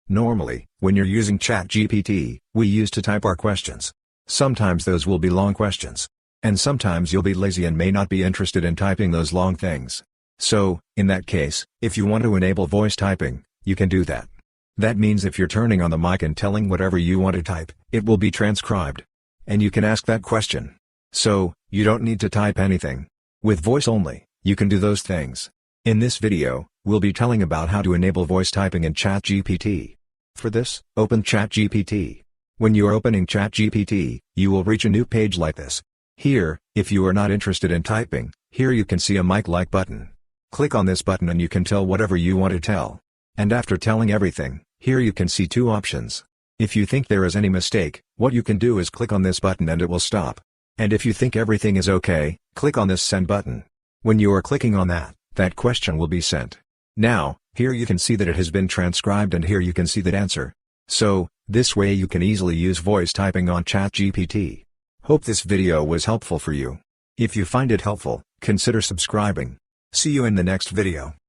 Normally, when you're using ChatGPT, we use to type our questions. Sometimes those will be long questions. And sometimes you'll be lazy and may not be interested in typing those long things. So, in that case, if you want to enable voice typing, you can do that. That means if you're turning on the mic and telling whatever you want to type, it will be transcribed. And you can ask that question. So, you don't need to type anything. With voice only, you can do those things. In this video, we'll be telling about how to enable voice typing in ChatGPT. For this, open ChatGPT. When you are opening ChatGPT, you will reach a new page like this. Here, if you are not interested in typing, here you can see a mic-like button. Click on this button and you can tell whatever you want to tell. And after telling everything, here you can see two options. If you think there is any mistake, what you can do is click on this button and it will stop. And if you think everything is okay, click on this send button. When you are clicking on that question will be sent. Now, here you can see that it has been transcribed and here you can see that answer. So, this way you can easily use voice typing on ChatGPT. Hope this video was helpful for you. If you find it helpful, consider subscribing. See you in the next video.